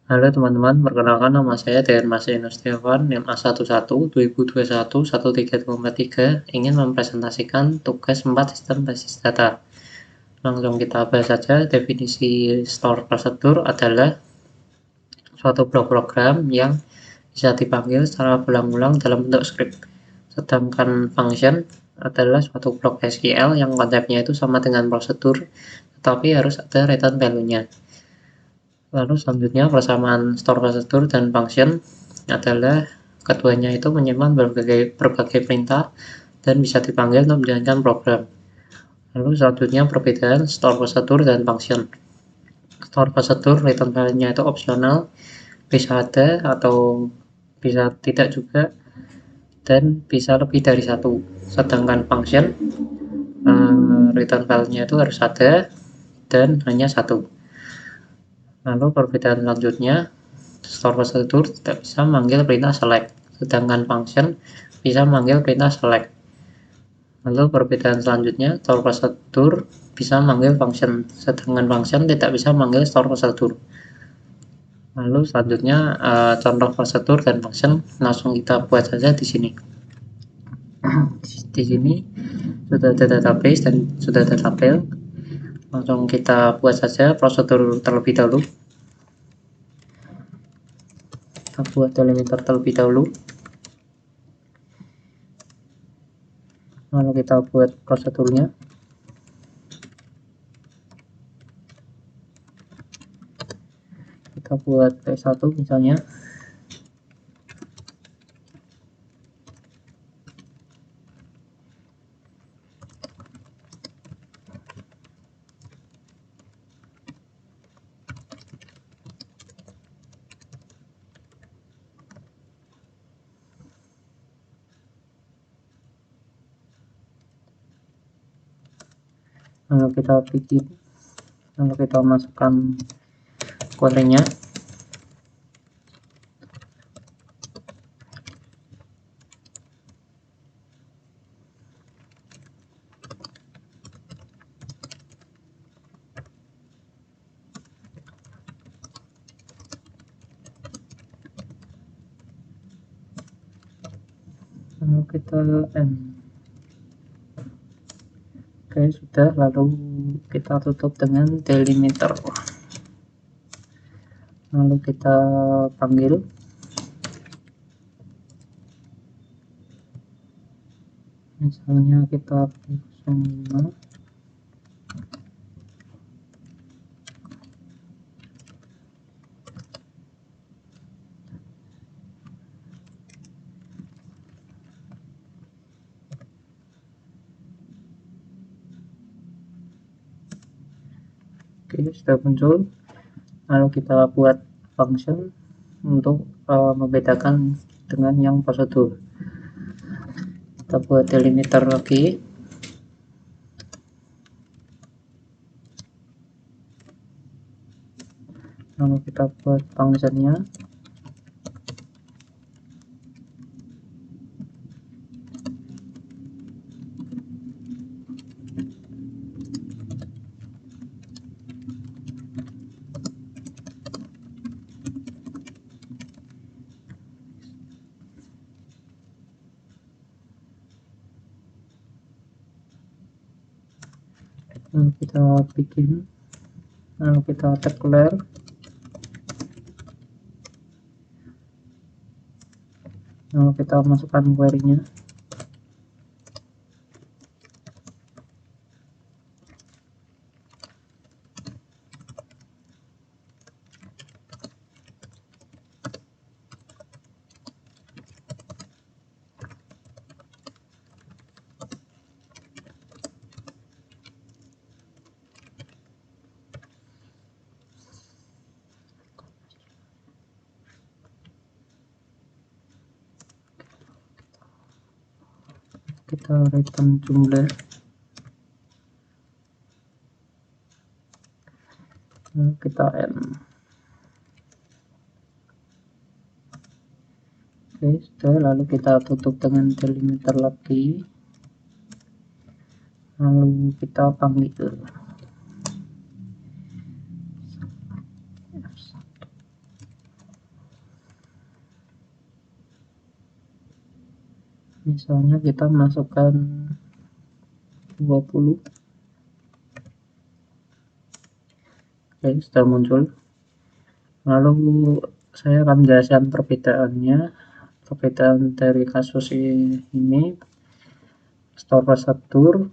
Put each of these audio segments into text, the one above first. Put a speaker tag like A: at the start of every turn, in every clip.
A: Halo teman-teman, perkenalkan nama saya Dean Mas Enostiawan, NIM A11 2021 1343 ingin mempresentasikan tugas 4 sistem basis data. Langsung kita bahas saja. Definisi store prosedur adalah suatu blok program yang bisa dipanggil secara berulang-ulang dalam bentuk script. Sedangkan function adalah suatu blok SQL yang konsepnya itu sama dengan prosedur, tetapi harus ada return value-nya. Lalu selanjutnya persamaan store prosedur dan function adalah keduanya itu menyimpan berbagai perintah dan bisa dipanggil untuk menjalankan program. Lalu selanjutnya perbedaan store prosedur dan function. Store prosedur return value-nya itu opsional, bisa ada atau bisa tidak juga, dan bisa lebih dari satu. Sedangkan function return value-nya itu harus ada dan hanya satu. Lalu perbedaan selanjutnya, store prosedur tidak bisa memanggil perintah select, sedangkan function bisa memanggil perintah select. Lalu perbedaan selanjutnya, store prosedur bisa memanggil function, sedangkan function tidak bisa memanggil store prosedur. Lalu selanjutnya contoh prosedur dan function langsung kita buat saja di sini. Di sini sudah ada database dan sudah ada tabel. Langsung kita buat saja prosedur terlebih dahulu. Kita buat delimiter terlebih dahulu. Lalu kita buat prosedurnya. Kita buat P1 misalnya. Lalu kita bikin, lalu kita masukkan query-nya. Lalu kita Oke, sudah. Lalu kita tutup dengan delimiter. Lalu kita panggil. Misalnya kita 05. Oke, sudah muncul. Lalu kita buat function untuk membedakan dengan yang prosedur. Kita buat delimiter lagi. Lalu kita buat functionnya. Lalu kita bikin, lalu kita declare. Lalu kita masukkan query-nya. Kita return jumlah. Lalu kita n. Oke, sudah. Lalu kita tutup dengan delimiter lagi. Lalu kita panggil Misalnya kita masukkan 20. Oke, sudah muncul. Lalu saya akan menjelaskan perbedaannya. Perbedaan dari kasus ini, store prosedur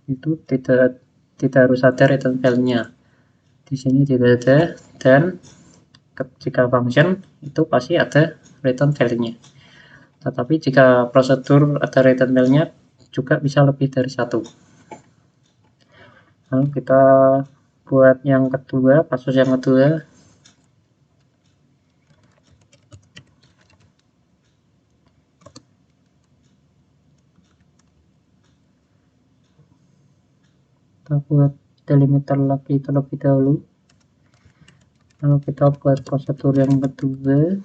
A: itu tidak harus ada return value-nya. Di sini tidak ada, dan jika function itu pasti ada return value-nya. Tetapi jika prosedur ada return value-nya juga bisa lebih dari satu. Lalu kita buat yang kedua, kasus yang kedua. Kita buat delimiter lagi terlebih dahulu. Lalu kita buat prosedur yang kedua.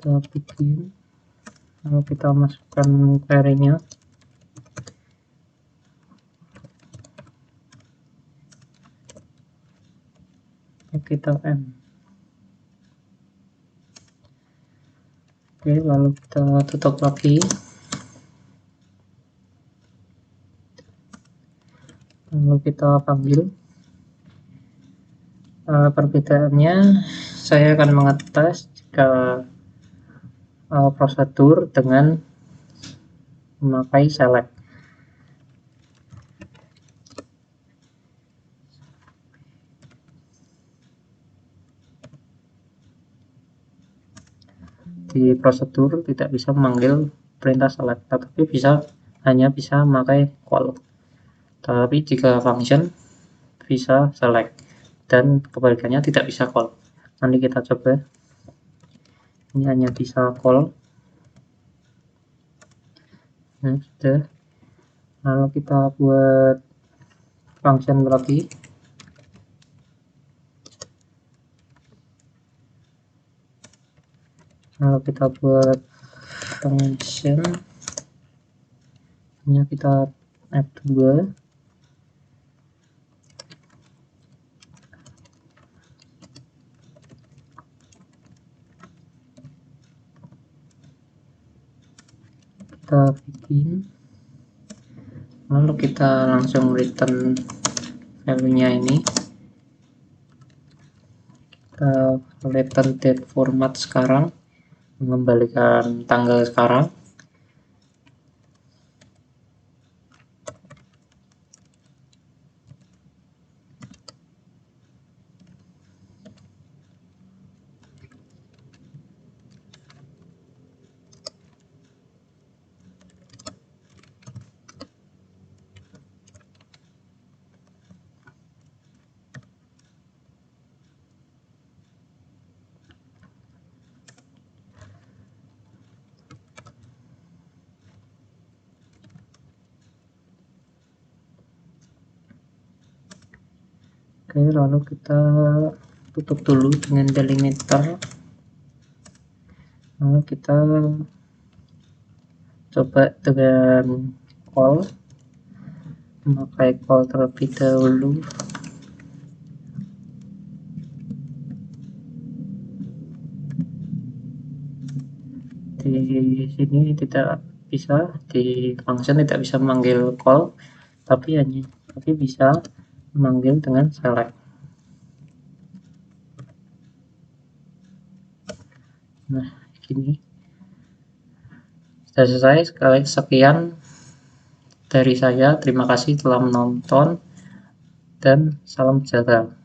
A: Kita bikin, lalu kita masukkan query-nya. Kita M. Oke, lalu kita tutup lagi. Lalu kita panggil. Perbedaannya, saya akan mengetes jika prosedur dengan memakai select. Di prosedur tidak bisa memanggil perintah select, tetapi hanya bisa memakai call. Tapi jika function bisa select, dan kebalikannya tidak bisa call. Nanti kita coba. Ini hanya bisa call. Nah, sudah. Lalu kita buat function lagi. Lalu kita buat function, hanya kita F2. Kita bikin, lalu kita langsung return value-nya ini. Kita return date format sekarang, mengembalikan tanggal sekarang. Oke, lalu kita tutup dulu dengan delimiter. Lalu kita coba dengan call, memakai call terlebih dahulu. Di sini tidak bisa, di function tidak bisa memanggil call, tapi bisa memanggil dengan select. Nah, gini. Sudah selesai. Sekian dari saya. Terima kasih telah menonton dan salam sejahtera.